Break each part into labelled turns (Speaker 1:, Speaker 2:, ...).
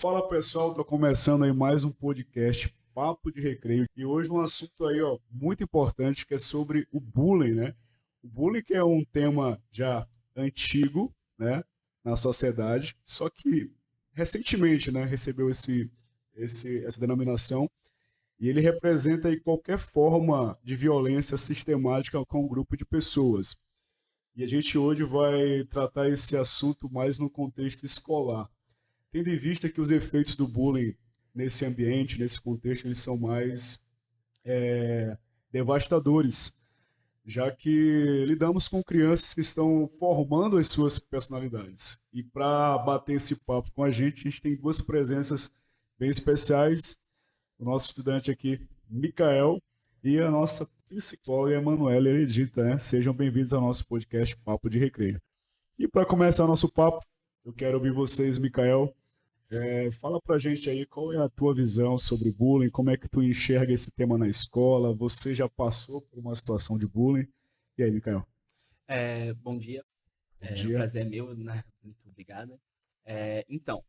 Speaker 1: Fala pessoal, tô começando aí mais um podcast Papo de Recreio e hoje um assunto aí, ó, muito importante que é sobre o bullying, né? O bullying que é um tema já antigo, né, na sociedade, só que recentemente, né, recebeu essa denominação e ele representa aí qualquer forma de violência sistemática com um grupo de pessoas. E a gente hoje vai tratar esse assunto mais no contexto escolar, tendo em vista que os efeitos do bullying nesse ambiente, nesse contexto, eles são mais devastadores, já que lidamos com crianças que estão formando as suas personalidades. E para bater esse papo com a gente tem duas presenças bem especiais, o nosso estudante aqui, Mikael, e a nossa psicóloga, Emanuela Heredita, né? Sejam bem-vindos ao nosso podcast Papo de Recreio. E para começar o nosso papo, eu quero ouvir vocês, Mikael. Fala pra gente aí qual é a tua visão sobre bullying, como é que tu enxerga esse tema na escola, você já passou por uma situação de bullying? E aí, Mikael?
Speaker 2: Bom dia,
Speaker 1: Bom
Speaker 2: o
Speaker 1: dia.
Speaker 2: prazer é meu, né? Muito obrigada. Então,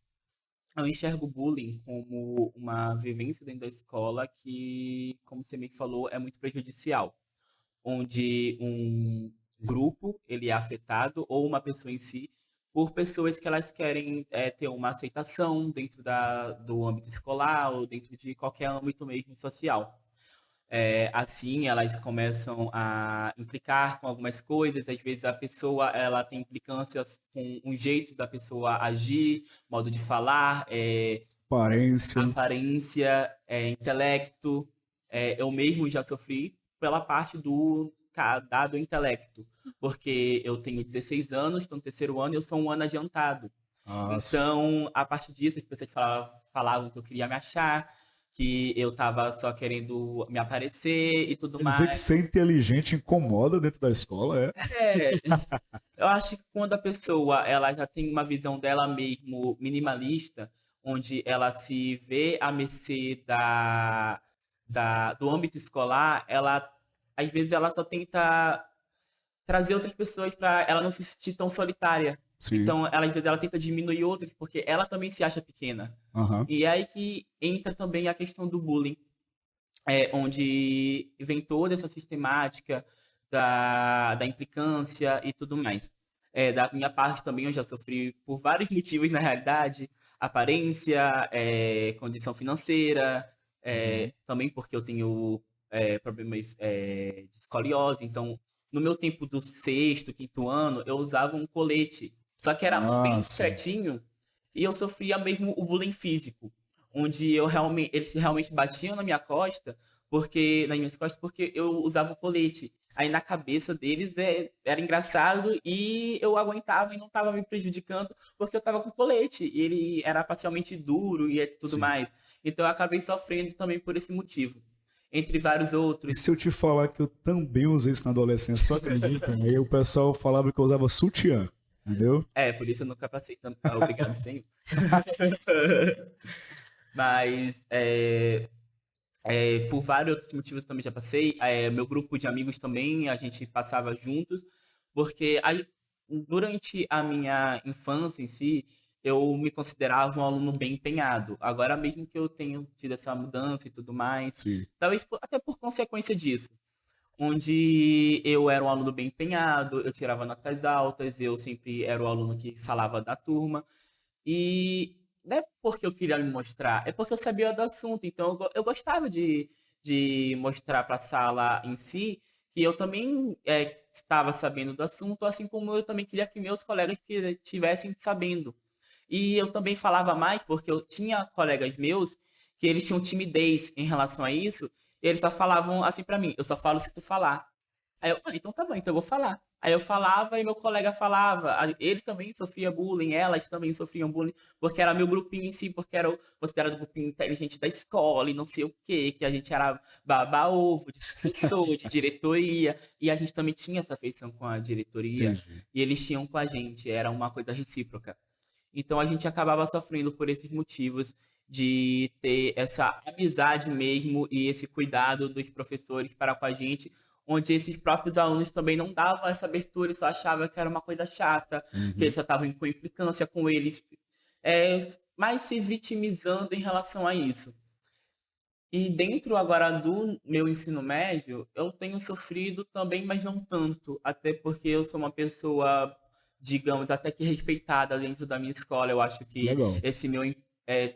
Speaker 2: eu enxergo o bullying como uma vivência dentro da escola que, como você me falou, é muito prejudicial, onde um grupo ele é afetado ou uma pessoa em si por pessoas que elas querem ter uma aceitação dentro do âmbito escolar ou dentro de qualquer âmbito mesmo social. Assim, elas começam a implicar com algumas coisas. Às vezes a pessoa ela tem implicâncias com um jeito da pessoa agir, modo de falar,
Speaker 1: Aparência.
Speaker 2: aparência, intelecto. Eu mesmo já sofri pela parte do intelecto, porque eu tenho 16 anos, estou no terceiro ano e eu sou um ano adiantado.
Speaker 1: Ah, sim.
Speaker 2: Então, a partir disso, as pessoas falavam que eu queria me achar, que eu tava só querendo me aparecer e tudo
Speaker 1: Quer dizer que
Speaker 2: mais.
Speaker 1: ser inteligente incomoda dentro da escola, é?
Speaker 2: É, eu acho que quando a pessoa ela já tem uma visão dela mesmo minimalista, onde ela se vê à mercê do âmbito escolar, ela às vezes ela só tenta trazer outras pessoas para ela não se sentir tão solitária.
Speaker 1: Sim.
Speaker 2: Então, ela às vezes ela tenta diminuir outras porque ela também se acha pequena.
Speaker 1: Aham.
Speaker 2: E é aí que entra também a questão do bullying, onde vem toda essa sistemática da implicância e tudo mais. Da minha parte também eu já sofri por vários motivos na realidade, aparência, condição financeira,
Speaker 1: Uhum.
Speaker 2: também porque eu tenho problemas de escoliose, então no meu tempo do sexto, quinto ano, eu usava um colete, só que era
Speaker 1: Ah,
Speaker 2: bem
Speaker 1: sim.
Speaker 2: discretinho e eu sofria mesmo o bullying físico, onde eles realmente batiam na minha costa, nas minhas costas, porque eu usava o colete. Aí na cabeça deles era engraçado e eu aguentava e não estava me prejudicando porque eu estava com colete. E ele era parcialmente duro e tudo
Speaker 1: Sim.
Speaker 2: mais. Então eu acabei sofrendo também por esse motivo. Entre vários
Speaker 1: E
Speaker 2: outros.
Speaker 1: se eu te falar que eu também usei isso na adolescência, tu acredita? Aí o pessoal falava que eu usava sutiã, entendeu?
Speaker 2: Por isso eu nunca passei tanto. Obrigado, senhor. Mas por vários outros motivos eu também já passei. Meu grupo de amigos também, a gente passava juntos, porque durante a minha infância em si, eu me considerava um aluno bem empenhado. Agora mesmo que eu tenho tido essa mudança e tudo mais,
Speaker 1: Sim.
Speaker 2: talvez até por consequência disso, onde eu era um aluno bem empenhado, eu tirava notas altas, eu sempre era o aluno que falava da turma. E não é porque eu queria me mostrar, é porque eu sabia do assunto. Então eu gostava de mostrar para a sala em si que eu também estava sabendo do assunto, assim como eu também queria que meus colegas que estivessem sabendo. E eu também falava mais porque eu tinha colegas meus que eles tinham timidez em relação a isso, e eles só falavam assim para mim: eu só falo se tu falar. Aí eu, então tá bom, então eu vou falar. Aí eu falava e meu colega falava. Ele também sofria bullying, elas também sofriam bullying, porque era meu grupinho em si, porque era considerado o grupinho inteligente da escola e não sei o quê, que a gente era baba-ovo de professor, de diretoria, e a gente também tinha essa afeição com a diretoria,
Speaker 1: Entendi.
Speaker 2: e eles tinham com a gente, era uma coisa recíproca. Então a gente acabava sofrendo por esses motivos de ter essa amizade mesmo e esse cuidado dos professores para com a gente, onde esses próprios alunos também não davam essa abertura e só achavam que era uma coisa chata, que eles
Speaker 1: Uhum.
Speaker 2: só estavam com implicância com eles. mais se vitimizando em relação a isso. E dentro agora do meu ensino médio, eu tenho sofrido também, mas não tanto. Até porque eu sou uma pessoa, digamos, até que respeitada dentro da minha escola. Eu acho que
Speaker 1: Legal.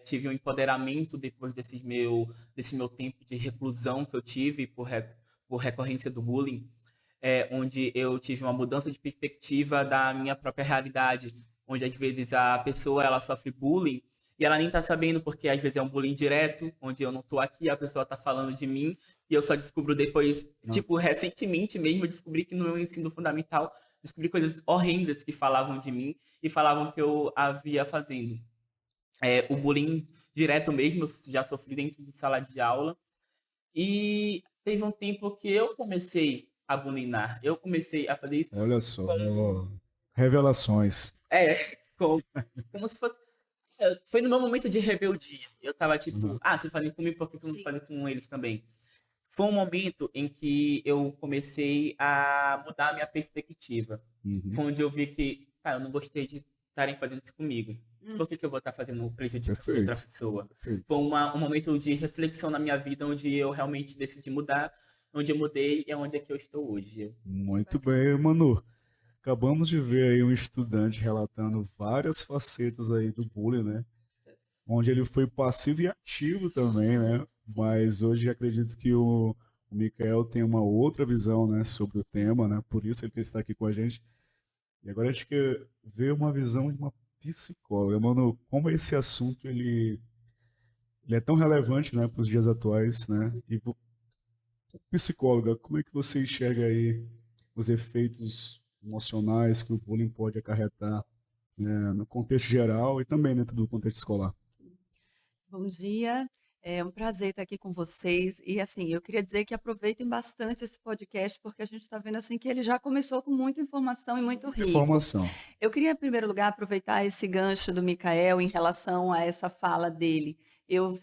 Speaker 2: tive um empoderamento depois desse meu tempo de reclusão que eu tive por recorrência do bullying, onde eu tive uma mudança de perspectiva da minha própria realidade, onde às vezes a pessoa ela sofre bullying e ela nem tá sabendo porque às vezes é um bullying direto, onde eu não tô aqui, a pessoa tá falando de mim e eu só descubro depois,
Speaker 1: Ah,
Speaker 2: tipo, recentemente mesmo eu descobri que no meu ensino fundamental descobri coisas horrendas que falavam de mim e falavam que eu havia fazendo. O bullying direto mesmo, eu já sofri dentro de sala de aula. E teve um tempo que eu comecei a bulinar. Eu comecei a fazer isso
Speaker 1: olha só.
Speaker 2: como.
Speaker 1: Revelações.
Speaker 2: É, como, como se fosse. Foi no meu momento de rebeldia. Eu tava tipo,
Speaker 1: Uhum.
Speaker 2: se fazem comigo, por que que eu não
Speaker 3: Sim.
Speaker 2: fazem com eles também? Foi um momento em que eu comecei a mudar a minha perspectiva.
Speaker 1: Uhum.
Speaker 2: Foi onde eu vi que, cara, eu não gostei de estarem fazendo isso comigo. Por que que eu vou estar fazendo prejudicando outra
Speaker 1: Perfeito.
Speaker 2: pessoa? Foi
Speaker 1: Perfeito.
Speaker 2: um momento de reflexão na minha vida onde eu realmente decidi mudar, onde eu mudei e é onde é que eu estou hoje.
Speaker 1: Muito bem, Manu. Acabamos de ver aí um estudante relatando várias facetas aí do bullying, né? Onde ele foi passivo e ativo também, né? Mas hoje acredito que o Mikael tem uma outra visão, né, sobre o tema, né? Por isso ele está aqui com a gente. E agora a gente quer ver uma visão de uma psicóloga. Mano, como esse assunto ele é tão relevante, né, para os dias atuais, né? E psicóloga, como é que você enxerga aí os efeitos emocionais que o bullying pode acarretar, né, no contexto geral e também dentro do contexto escolar?
Speaker 3: Bom dia, é um prazer estar aqui com vocês. E assim, eu queria dizer que aproveitem bastante esse podcast, porque a gente está vendo assim que ele já começou com muita informação e muito
Speaker 1: Muita
Speaker 3: rico.
Speaker 1: informação.
Speaker 3: Eu queria, em primeiro lugar, aproveitar esse gancho do Mikael em relação a essa fala dele. Eu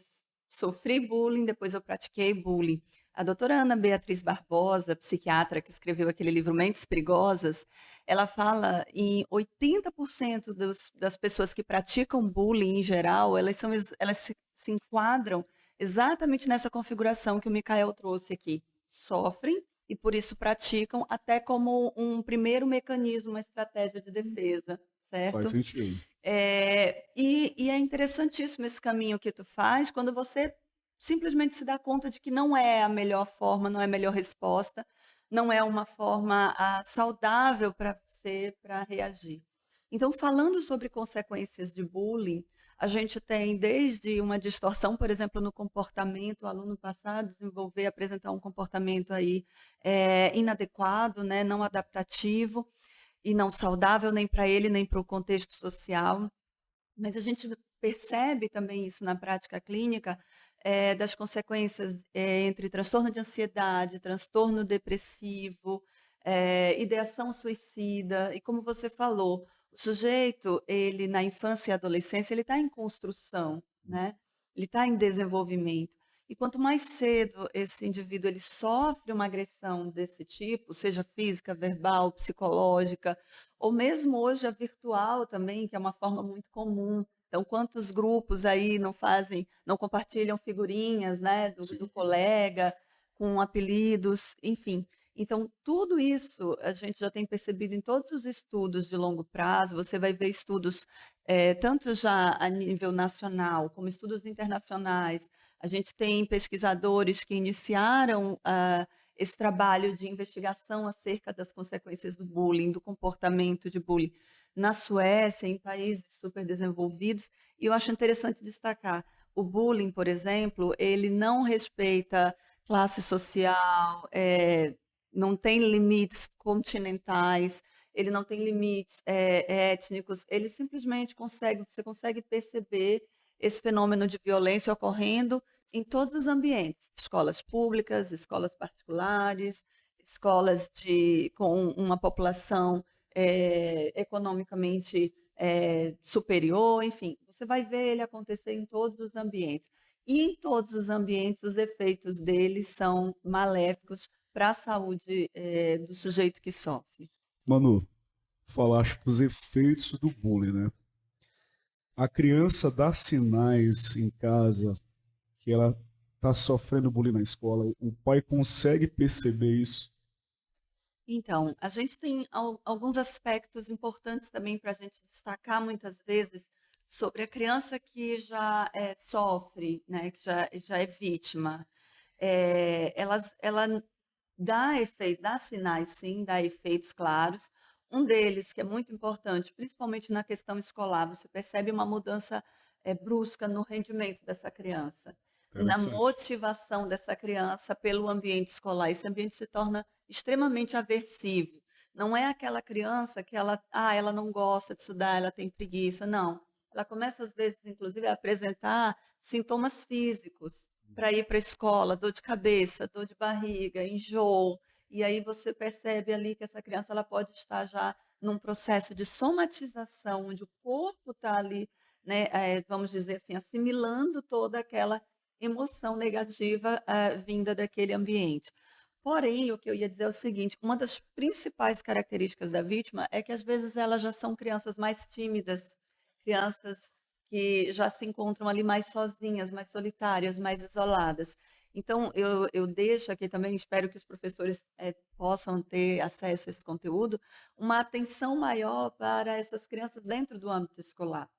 Speaker 3: sofri bullying, depois eu pratiquei bullying. A doutora Ana Beatriz Barbosa, psiquiatra que escreveu aquele livro Mentes Perigosas, ela fala em 80% das pessoas que praticam bullying em geral, elas se enquadram exatamente nessa configuração que o Mikael trouxe aqui. Sofrem e por isso praticam até como um primeiro mecanismo, uma estratégia de defesa,
Speaker 1: Faz
Speaker 3: certo?
Speaker 1: sentido.
Speaker 3: E é interessantíssimo esse caminho que tu faz quando você simplesmente se dá conta de que não é a melhor forma, não é a melhor resposta, não é uma forma saudável para você para reagir. Então, falando sobre consequências de bullying, a gente tem desde uma distorção, por exemplo, no comportamento, o aluno passar a desenvolver, apresentar um comportamento aí inadequado, né, não adaptativo e não saudável nem para ele, nem para o contexto social. Mas a gente percebe também isso na prática clínica, das consequências entre transtorno de ansiedade, transtorno depressivo, ideação suicida. E como você falou, o sujeito, ele na infância e adolescência, ele está em construção, né? Ele está em desenvolvimento. E quanto mais cedo esse indivíduo ele sofre uma agressão desse tipo, seja física, verbal, psicológica, ou mesmo hoje a virtual também, que é uma forma muito comum. Então, quantos grupos aí não fazem, não compartilham figurinhas, né, do colega com apelidos, enfim. Então, tudo isso a gente já tem percebido em todos os estudos de longo prazo. Você vai ver estudos tanto já a nível nacional como estudos internacionais. A gente tem pesquisadores que iniciaram esse trabalho de investigação acerca das consequências do bullying, do comportamento de bullying na Suécia, em países super desenvolvidos. E eu acho interessante destacar, o bullying, por exemplo, ele não respeita classe social, não tem limites continentais, ele não tem limites étnicos, ele simplesmente você consegue perceber esse fenômeno de violência ocorrendo em todos os ambientes, escolas públicas, escolas particulares, escolas com uma população economicamente superior, enfim, você vai ver ele acontecer em todos os ambientes. E em todos os ambientes, os efeitos dele são maléficos para a saúde do sujeito que sofre.
Speaker 1: Manu, falaste dos efeitos do bullying, né? a criança dá sinais em casa que ela está sofrendo bullying na escola? O pai consegue perceber isso?
Speaker 3: Então, a gente tem alguns aspectos importantes também para a gente destacar muitas vezes sobre a criança que já sofre, né, que já é vítima. Ela dá sinais, sim, dá efeitos claros. Um deles, que é muito importante, principalmente na questão escolar, você percebe uma mudança brusca no rendimento dessa criança, na
Speaker 1: Interessante.
Speaker 3: motivação dessa criança pelo ambiente escolar. Esse ambiente se torna extremamente aversivo. Não é aquela criança que ela não gosta de estudar, ela tem preguiça, não. Ela começa, às vezes, inclusive, a apresentar sintomas físicos para ir para a escola, dor de cabeça, dor de barriga, enjoo. E aí você percebe ali que essa criança ela pode estar já num processo de somatização, onde o corpo está ali, né, vamos dizer assim, assimilando toda aquela emoção negativa vinda daquele ambiente. Porém, o que eu ia dizer é o seguinte: uma das principais características da vítima é que às vezes elas já são crianças mais tímidas, crianças que já se encontram ali mais sozinhas, mais solitárias, mais isoladas. Então, eu deixo aqui também, espero que os professores possam ter acesso a esse conteúdo, uma atenção maior para essas crianças dentro do âmbito escolar.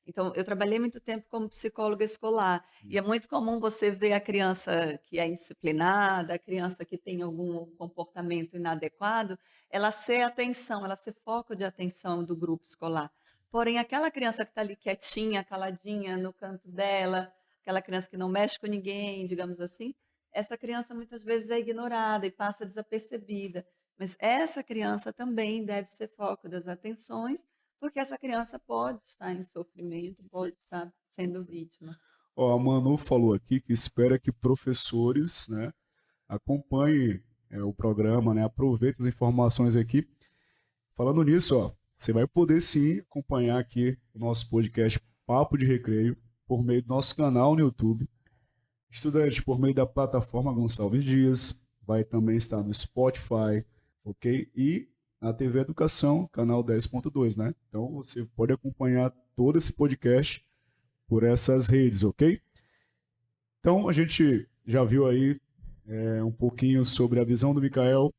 Speaker 3: Então, eu trabalhei muito tempo como psicóloga escolar, e é muito comum você ver a criança que é indisciplinada, a criança que tem algum comportamento inadequado, ela ser atenção, ela ser foco de atenção do grupo escolar. Porém, aquela criança que está ali quietinha, caladinha, no canto dela, aquela criança que não mexe com ninguém, digamos assim, essa criança muitas vezes é ignorada e passa desapercebida. Mas essa criança também deve ser foco das atenções, porque essa criança pode estar em sofrimento, pode estar sendo vítima.
Speaker 1: Ó, a Manu falou aqui que espera que professores, né, acompanhem o programa, né, aproveitem as informações aqui. Falando nisso, ó, você vai poder sim acompanhar aqui o nosso podcast Papo de Recreio por meio do nosso canal no YouTube. Estudante, por meio da plataforma Gonçalves Dias, vai também estar no Spotify, ok? E na TV Educação, canal 10.2, né? Então você pode acompanhar todo esse podcast por essas redes, ok? Então a gente já viu aí um pouquinho sobre a visão do Mikael,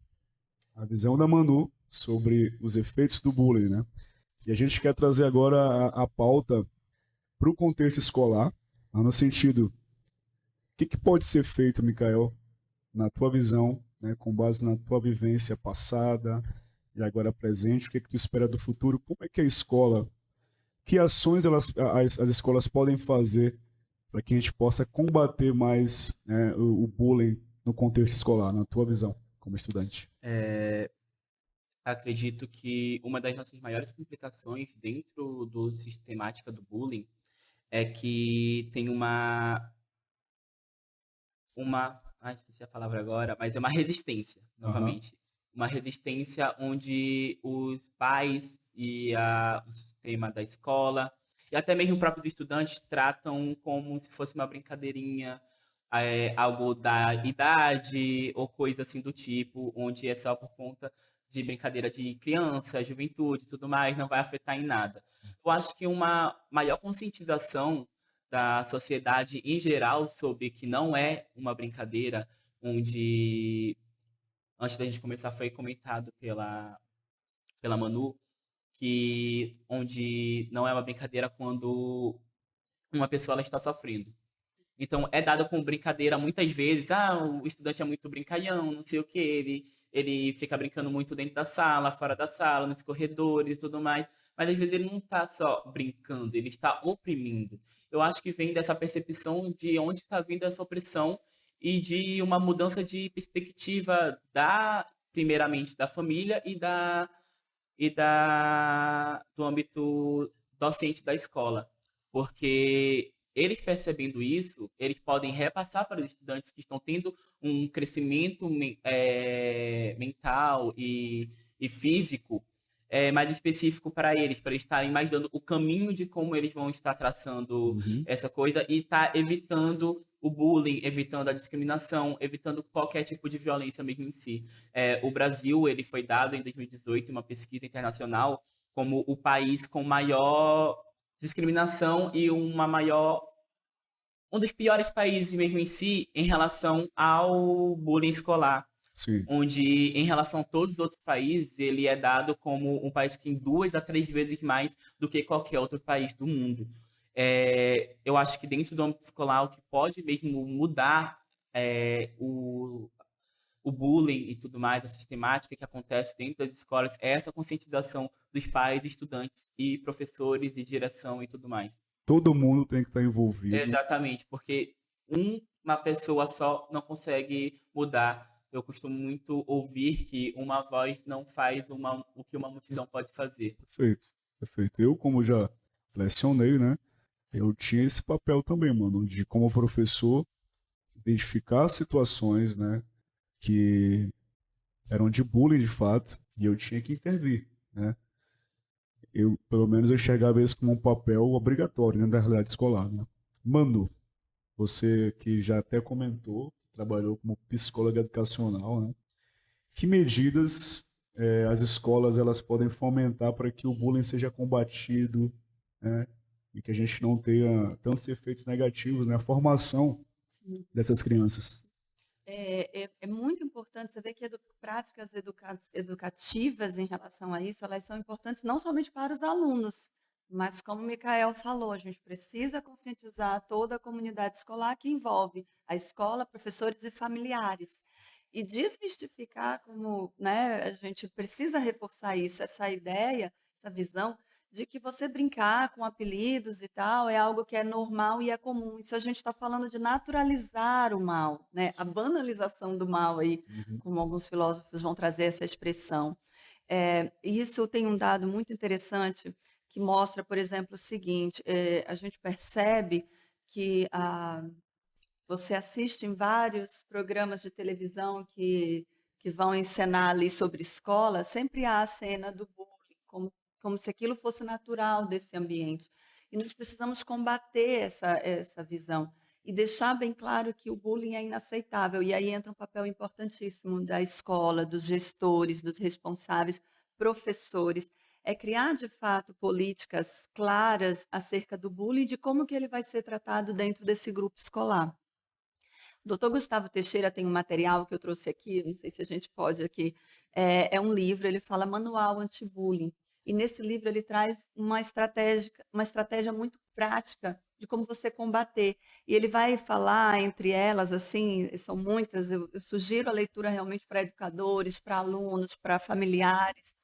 Speaker 1: a visão da Manu sobre os efeitos do bullying, né? E a gente quer trazer agora a pauta para o contexto escolar, no sentido, o que pode ser feito, Mikael, na tua visão, né, com base na tua vivência passada e agora presente, o que tu espera do futuro? Como é que a escola, que ações as escolas podem fazer para que a gente possa combater mais, né, o bullying no contexto escolar, na tua visão, como estudante?
Speaker 2: Acredito que uma das nossas maiores complicações dentro do sistemática do bullying é que tem esqueci a palavra agora, mas é uma resistência, novamente. Uma resistência onde os pais e o sistema da escola, e até mesmo os próprios estudantes, tratam como se fosse uma brincadeirinha, algo da idade, ou coisa assim do tipo, onde é só por conta de brincadeira de criança, juventude e tudo mais, não vai afetar em nada. Eu acho que uma maior conscientização da sociedade em geral sobre que não é uma brincadeira, onde, antes da gente começar, foi comentado pela Manu, que onde não é uma brincadeira quando uma pessoa ela está sofrendo. Então, é dado como brincadeira muitas vezes, o estudante é muito brincalhão, não sei o que, ele fica brincando muito dentro da sala, fora da sala, nos corredores e tudo mais, mas às vezes ele não está só brincando, ele está oprimindo. Eu acho que vem dessa percepção de onde está vindo essa opressão e de uma mudança de perspectiva primeiramente da família do âmbito docente da escola. Porque eles percebendo isso, eles podem repassar para os estudantes que estão tendo um crescimento mental e físico mais específico para eles estarem mais dando o caminho de como eles vão estar traçando essa coisa e estar evitando o bullying, evitando a discriminação, evitando qualquer tipo de violência mesmo em si. O Brasil, ele foi dado em 2018 uma pesquisa internacional como o país com maior discriminação e um dos piores países mesmo em si em relação ao bullying escolar,
Speaker 1: Sim,
Speaker 2: onde em relação a todos os outros países, ele é dado como um país que tem 2 a 3 vezes mais do que qualquer outro país do mundo. Eu acho que dentro do âmbito escolar, o que pode mesmo mudar o bullying e tudo mais, a sistemática que acontece dentro das escolas, é essa conscientização dos pais, estudantes e professores e direção e tudo mais.
Speaker 1: todo mundo tem que estar envolvido.
Speaker 2: Exatamente, porque uma pessoa só não consegue mudar. Eu costumo muito ouvir que uma voz não faz o que uma multidão pode fazer.
Speaker 1: Perfeito, perfeito. Eu, como já lecionei, né? Eu tinha esse papel também, mano, de como professor identificar situações, né, que eram de bullying de fato, e eu tinha que intervir, né? Eu, pelo menos, eu enxergava isso como um papel obrigatório, né, da realidade escolar, né? Manu, você que já até comentou, trabalhou como psicóloga educacional, né? Que medidas as escolas elas podem fomentar para que o bullying seja combatido, né? E que a gente não tenha tantos efeitos negativos na formação dessas crianças.
Speaker 3: É muito importante, você vê que práticas educativas em relação a isso, elas são importantes não somente para os alunos, mas como o Micael falou, a gente precisa conscientizar toda a comunidade escolar que envolve a escola, professores e familiares. E desmistificar como, né, a gente precisa reforçar isso, essa ideia, essa visão de que você brincar com apelidos e tal é algo que é normal e é comum. Isso a gente está falando de naturalizar o mal, né? A banalização do mal aí,
Speaker 1: Uhum.
Speaker 3: como alguns filósofos vão trazer essa expressão. Isso tem um dado muito interessante que mostra, por exemplo, o seguinte: a gente percebe que você assiste em vários programas de televisão que vão encenar ali sobre escola, sempre há a cena do bullying, como se aquilo fosse natural desse ambiente. E nós precisamos combater essa visão e deixar bem claro que o bullying é inaceitável. E aí entra um papel importantíssimo da escola, dos gestores, dos responsáveis, professores. É criar, de fato, políticas claras acerca do bullying e de como que ele vai ser tratado dentro desse grupo escolar. O doutor Gustavo Teixeira tem um material que eu trouxe aqui, não sei se a gente pode aqui, é um livro, ele fala Manual Anti-Bullying. E nesse livro ele traz uma estratégia muito prática de como você combater. E ele vai falar, entre elas, assim, são muitas, eu sugiro a leitura realmente para educadores, para alunos, para familiares.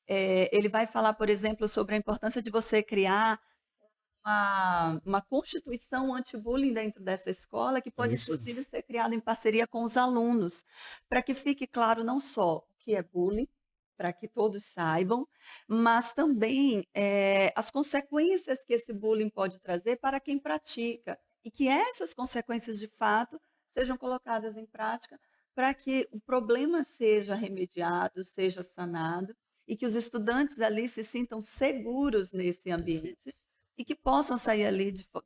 Speaker 3: Ele vai falar, por exemplo, sobre a importância de você criar uma constituição anti-bullying dentro dessa escola, que
Speaker 1: É
Speaker 3: pode
Speaker 1: isso aí.
Speaker 3: inclusive ser criada em parceria com os alunos, para que fique claro não só o que é bullying, para que todos saibam, mas também as consequências que esse bullying pode trazer para quem pratica, e que essas consequências, de fato, sejam colocadas em prática para que o problema seja remediado, seja sanado, e que os estudantes ali se sintam seguros nesse ambiente e que possam sair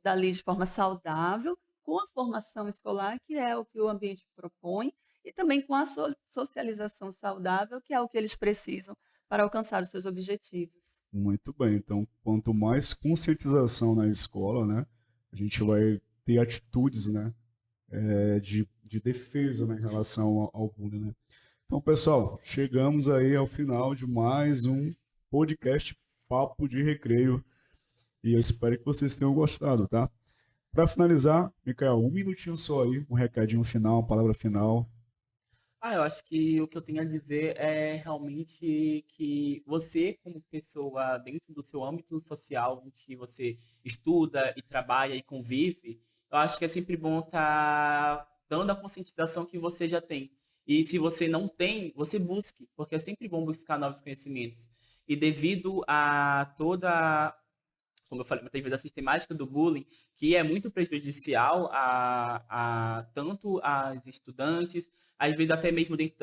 Speaker 3: dali de forma saudável, com a formação escolar, que é o que o ambiente propõe, e também com a socialização saudável, que é o que eles precisam para alcançar os seus objetivos.
Speaker 1: Muito bem. Então, quanto mais conscientização na escola, né, a gente vai ter atitudes, né, de defesa, né, em relação ao bullying, né? Então, pessoal, chegamos aí ao final de mais um podcast Papo de Recreio e eu espero que vocês tenham gostado, tá? Para finalizar, Micael, um minutinho só aí, um recadinho final, uma palavra final.
Speaker 2: Eu acho que o que eu tenho a dizer é realmente que você, como pessoa dentro do seu âmbito social, em que você estuda e trabalha e convive, eu acho que é sempre bom estar dando a conscientização que você já tem. E se você não tem, você busque, porque é sempre bom buscar novos conhecimentos. E devido a toda, como eu falei, muitas vezes a sistemática do bullying, que é muito prejudicial a tanto aos estudantes, às vezes até mesmo dentro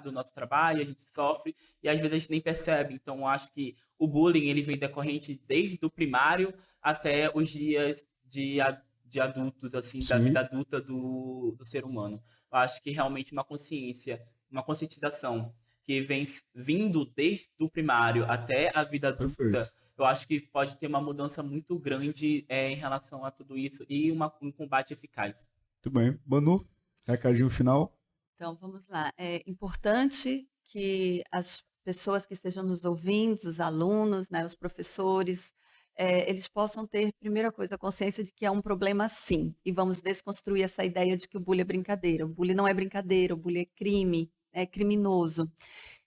Speaker 2: do nosso trabalho, a gente sofre e às vezes a gente nem percebe. Então, eu acho que o bullying ele vem decorrente desde o primário até os dias de adultos, assim, da vida
Speaker 1: Sim,
Speaker 2: adulta do ser humano. Eu acho que realmente uma conscientização que vem vindo desde o primário até a vida adulta,
Speaker 1: perfeito.
Speaker 2: eu acho que pode ter uma mudança muito grande em relação a tudo isso e um combate eficaz.
Speaker 1: Muito bem. Manu, recadinho final?
Speaker 3: Então, vamos lá. É importante que as pessoas que estejam nos ouvindo, os alunos, né, os professores, eles possam ter, primeira coisa, a consciência de que é um problema sim, e vamos desconstruir essa ideia de que o bullying é brincadeira. O bullying não é brincadeira, o bullying é crime, é criminoso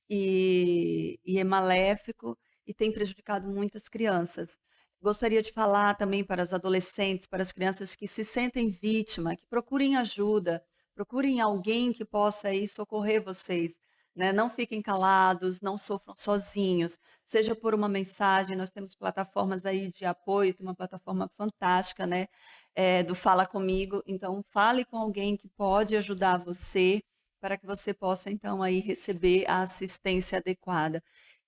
Speaker 3: e é maléfico e tem prejudicado muitas crianças. Gostaria de falar também para os adolescentes, para as crianças que se sentem vítima, que procurem ajuda, procurem alguém que possa aí socorrer vocês, né? Não fiquem calados, não sofram sozinhos, seja por uma mensagem, nós temos plataformas aí de apoio, tem uma plataforma fantástica, né? Do Fala Comigo, então fale com alguém que pode ajudar você, para que você possa então aí receber a assistência adequada.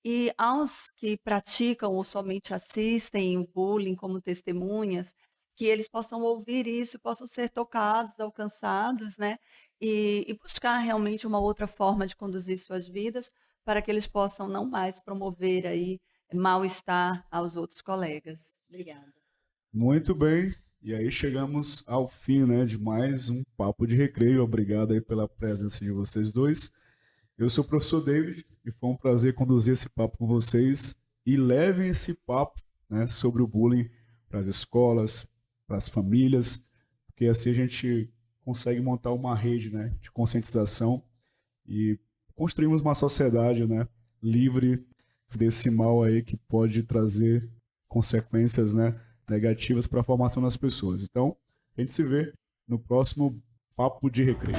Speaker 3: E aos que praticam ou somente assistem o bullying como testemunhas, que eles possam ouvir isso, possam ser tocados, alcançados, né? E buscar realmente uma outra forma de conduzir suas vidas para que eles possam não mais promover aí mal-estar aos outros colegas. Obrigada.
Speaker 1: Muito bem. E aí chegamos ao fim, né, de mais um Papo de Recreio. Obrigado aí pela presença de vocês dois. Eu sou o professor David e foi um prazer conduzir esse papo com vocês. E levem esse papo, né, sobre o bullying para as escolas, para as famílias, porque assim a gente consegue montar uma rede, né, de conscientização e construirmos uma sociedade, né, livre desse mal aí que pode trazer consequências, né, negativas para a formação das pessoas. Então, a gente se vê no próximo Papo de Recreio.